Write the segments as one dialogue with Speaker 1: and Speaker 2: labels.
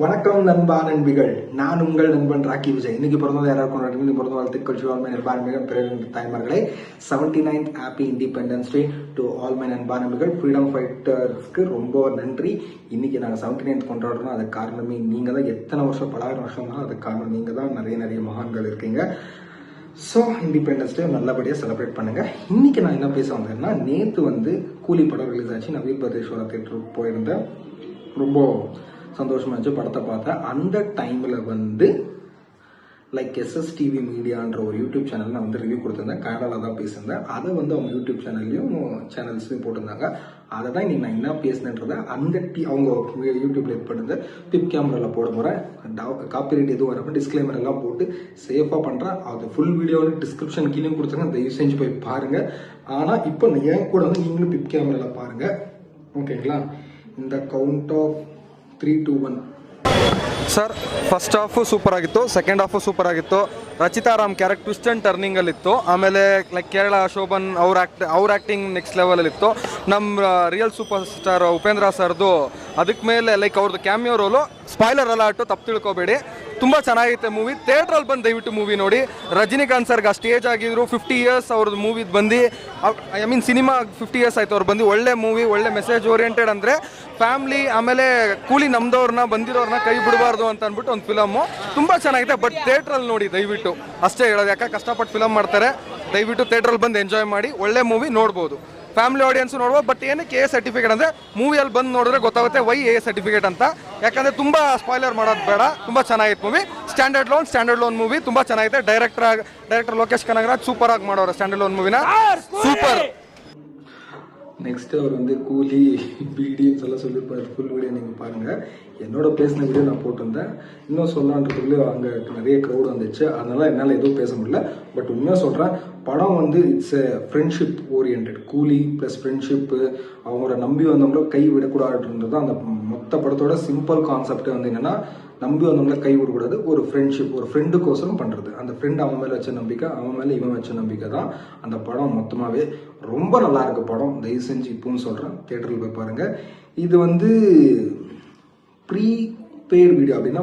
Speaker 1: வணக்கம் நண்பா நண்பிகள், நான் உங்கள் நண்பன் ராக்கி விஜய். இன்னைக்கு பிறந்தது யாராவது கொண்டாடுங்க. பிறந்த வாழ்த்துக்கள் டு ஆல் மை நண்பா நண்பிகள், பிறந்த தாய்மார்களே. 79th happy independence day to all my நண்பா நண்பிகள். ஃப்ரீடம் ஃபைட்டர்ஸ்க்கு ரொம்ப நன்றி. இன்னைக்கு நாங்கள் 79th கொண்டாடுறோம். அதுக்கு காரணமே நீங்க தான். எத்தனை வருஷம், பலாயிரம் வருஷம் தான் அதுக்கு காரணம் நீங்க தான். நிறைய மகான்கள் இருக்கீங்க. ஸோ இண்டிபெண்டன்ஸ் டே நல்லபடியாக செலிப்ரேட் பண்ணுங்க. இன்னைக்கு நான் என்ன பேச வந்தேன்னா, நேற்று கூலி படம் ரிலீஸ் ஆச்சு. நான் வீரபத்ரேஸ்வரா தேட்டருக்கு போயிருந்தேன். ரொம்ப சந்தோஷமா இருந்துச்சு. படத்தை பார்த்தேன். அந்த டைம்ல லைக் SSTV மீடியான்ற ஒரு யூடியூப் சேனல் நான் ரிவ்யூ கொடுத்திருந்தேன். கனடால தான் பேசியிருந்தேன். அதை அவங்க யூடியூப் சேனல்ஸ்லையும் போட்டிருந்தாங்க. அதை தான் இன்னைக்கு நான் என்ன பேசினேன்றதை அவங்க யூடியூப்ல பண்ணுறது பிப் கேமரால போட போறேன். காப்பிரைட் எதுவும் வரப்ப டிஸ்க்ளைமர் எல்லாம் போட்டு சேஃபா பண்றேன். அது ஃபுல் வீடியோ டிஸ்கிரிப்ஷன் கீழே கொடுத்துருங்க. தயவு செஞ்சு போய் பாருங்க. ஆனா இப்போ என் கூட நீங்களும் பிப் கேமரால பாருங்க. ஓகேங்களா? இந்த count of 3, 2, 1.
Speaker 2: Sir, first half super ಆಗಿತ್ತು, ಸೆಕೆಂಡ್ ಹಾಫು ಸೂಪರ್ ಆಗಿತ್ತು. Rachita Ram character twist and ಟರ್ನಿಂಗಲ್ಲಿತ್ತು. ಆಮೇಲೆ ಲೈಕ್ ಕೇರಳ ಶೋಭನ್ ಅವ್ರ ಆ್ಯಕ್ಟಿಂಗ್ ನೆಕ್ಸ್ಟ್ ಲೆವೆಲಲ್ಲಿತ್ತು. ನಮ್ಮ ರಿಯಲ್ ಸೂಪರ್ ಸ್ಟಾರ್ ಉಪೇಂದ್ರ ಸರ್ದು ಅದಕ್ಕೆ ಮೇಲೆ ಲೈಕ್ ಅವ್ರದ್ದು ಕ್ಯಾಮಿಯೋ ರೋಲು. ಸ್ಪಾಯ್ಲರ್ ಅಲರ್ಟು, ತಪ್ಪು ತಿಳ್ಕೊಬೇಡಿ. ತುಂಬ ಚೆನ್ನಾಗಿತ್ತು ಮೂವಿ. ಥಿಯೇಟ್ರಲ್ಲಿ ಬಂದು ದಯವಿಟ್ಟು ಮೂವಿ ನೋಡಿ. ರಜನಿಕಾಂತ್ ಸರ್ಗೆ ಅಷ್ಟು ಏಜ್ ಆಗಿದ್ರು, 50 years ಅವ್ರದ್ದು ಮೂವಿದು ಬಂದು, ಐ ಮೀನ್ ಸಿನಿಮಾ 50 years ಆಯ್ತು ಅವ್ರು ಬಂದು. ಒಳ್ಳೆ ಮೂವಿ, ಒಳ್ಳೆ ಮೆಸೇಜ್ ಓರಿಯೆಂಟೆಡ್. ಅಂದರೆ ಫ್ಯಾಮ್ಲಿ ಆಮೇಲೆ ಕೂಲಿ ನಮ್ದವ್ರನ್ನ ಬಂದಿರೋರನ್ನ ಕೈ ಬಿಡಬಾರ್ದು ಅಂತ ಅಂದ್ಬಿಟ್ಟು ಒಂದು ಫಿಲಮು ತುಂಬ ಚೆನ್ನಾಗಿದೆ. ಬಟ್ ಥಿಯೇಟ್ರಲ್ಲಿ ನೋಡಿ ದಯವಿಟ್ಟು, ಅಷ್ಟೇ ಹೇಳೋದು. ಯಾಕೆ ಕಷ್ಟಪಟ್ಟು ಫಿಲಮ್ ಮಾಡ್ತಾರೆ. ದಯವಿಟ್ಟು ಥಿಯೇಟ್ರಲ್ಲಿ ಬಂದು ಎಂಜಾಯ್ ಮಾಡಿ. ಒಳ್ಳೆ ಮೂವಿ ನೋಡ್ಬೋದು. ಫ್ಯಾಮಿಲಿ ಆಡಿಯನ್ಸ್ ನೋಡ್ಬೋದು. ಬಟ್ ಏನಕ್ಕೆ A ಸರ್ಟಿಫಿಕೇಟ್ ಅಂದರೆ ಮೂವಿಯಲ್ಲಿ ಬಂದು ನೋಡಿದ್ರೆ ಗೊತ್ತಾಗುತ್ತೆ ವೈ A ಸರ್ಟಿಫಿಕೇಟ್ ಅಂತ. ಯಾಕಂದರೆ ತುಂಬ ಸ್ಪಾಯ್ಲರ್ ಮಾಡೋದು ಬೇಡ. ತುಂಬ ಚೆನ್ನಾಗಿತ್ತು ಮೂವಿ. ಸ್ಟ್ಯಾಂಡರ್ಡ್ ಲೋನ್ ಮೂವಿ ತುಂಬ ಚೆನ್ನಾಗಿದೆ. ಡೈರೆಕ್ಟರ್ ಲೋಕೇಶ್ ಕನಗರಾಜ್ ಸೂಪರ್ ಆಗಿ ಮಾಡೋರು ಸ್ಟ್ಯಾಂಡರ್ಡ್ ಲೋನ್ ಮೂವಿನ. ಸೂಪರ್.
Speaker 1: நெக்ஸ்ட் அவர் கூலி பீடின்னு சொல்லியிருப்பாரு. ஃபுல் வீடியோ நீங்கள் பாருங்கள். என்னோட பேசின வீடியோ நான் போட்டிருந்தேன். இன்னும் சொல்லலான்றதுக்குள்ளே அங்கே நிறைய க்ரௌட் வந்துச்சு. அதனால என்னால் எதுவும் பேச முடியல. பட் உண்மையாக சொல்கிறேன், படம் இட்ஸ் ஃப்ரெண்ட்ஷிப் ஓரியன்ட். கூலி ப்ளஸ் ஃப்ரெண்ட்ஷிப்பு, அவங்களோட நம்பி வந்தவங்கள கை விடக்கூடாதுன்றது அந்த மொத்த படத்தோட சிம்பிள் கான்செப்ட் என்னன்னா, நம்பி வந்தவங்கள கை விடக்கூடாது. ஒரு ஃப்ரெண்ட்ஷிப், ஒரு ஃப்ரெண்டுக்கோசரம் பண்ணுறது. அந்த ஃப்ரெண்ட் அவன் மேலே வச்ச நம்பிக்கை, அவன் மேலே இவன் வச்ச நம்பிக்கை தான் அந்த படம் மொத்தமாகவே. ரொம்ப நல்லா இருக்கு படம். தயவு செஞ்சு இப்பவும் சொல்கிறேன், தியேட்டரில் போய் பாருங்கள். இது ப்ரீ பெய்டு வீடியோ, அப்படின்னா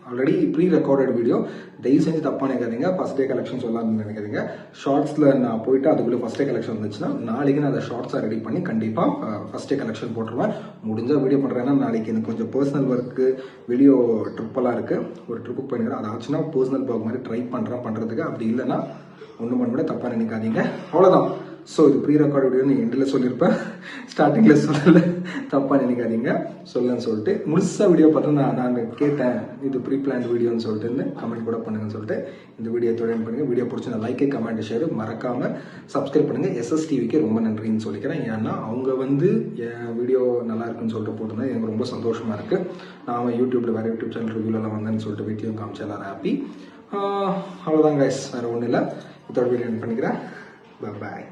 Speaker 1: ஆல்ரெடி ப்ரீ ரெக்கார்டட் வீடியோ. தயவு செஞ்சு தப்பாக நினைக்காதீங்க. ஃபர்ஸ்ட் டே கலெக்ஷன் சொல்லாதுன்னு நினைக்காதீங்க. ஷார்ட்ஸில் நான் போயிட்டு அதுக்குள்ளே ஃபர்ஸ்ட் டே கலெக்ஷன் வந்துச்சுன்னா நாளைக்கு நான் அதை ஷார்ட்ஸாக ரெடி பண்ணி கண்டிப்பாக ஃபர்ஸ்ட் டே கலெக்ஷன் போட்டுருவேன். முடிஞ்சால் வீடியோ பண்ணுறேன்னா நாளைக்கு எனக்கு கொஞ்சம் பர்சனல் ஒர்க்கு, வீடியோ ட்ரிப்பெல்லாம் இருக்குது. ஒரு ட்ரிப்புக்கு போயிருக்கிறேன். அது ஆச்சுன்னா பர்சனல் ப்ளாக் மாதிரி ட்ரை பண்ணுறதுக்கு. அப்படி இல்லைன்னா ஒன்றும் பண்ண கூட தப்பாக நினைக்காதீங்க. அவ்வளோதான். ஸோ இது ப்ரீ ரெக்கார்ட் வீடியோன்னு எண்டில் சொல்லியிருப்பேன், ஸ்டார்டிங்கில் சொல்லலை. தப்பாக நினைக்காதீங்க. சொல்லன்னு சொல்லிட்டு முழுசாக வீடியோ பார்த்தா நான் கேட்டேன், இது ப்ரீ பிளான் வீடியோன்னு சொல்லிட்டு கமெண்ட் கூட பண்ணுங்கன்னு சொல்லிட்டு இந்த வீடியோ தொடர்ந்து பண்ணுங்கள். வீடியோ பிடிச்ச லைக்கு, கமெண்ட், ஷேர் மறக்காமல் சப்ஸ்கிரைப் பண்ணுங்கள். SSTVக்கு ரொம்ப நன்றின்னு சொல்லிக்கிறேன். ஏன்னா அவங்க என் வீடியோ நல்லா இருக்குன்னு சொல்லிட்டு போட்டிருந்தேன். எனக்கு ரொம்ப சந்தோஷமாக இருக்குது. நான் யூடியூப்பில் வேறு யூடியூப் சேனல் ரிவ்யூலலாம் வந்தேன்னு சொல்லிட்டு வீடியோ காமிச்சு எல்லாரும் ஹாப்பி. அவ்வளோதான் கைஸ், வேறு ஒன்றும் இல்லை. இதோட வீடியோ பண்ணிக்கிறேன். பாய்.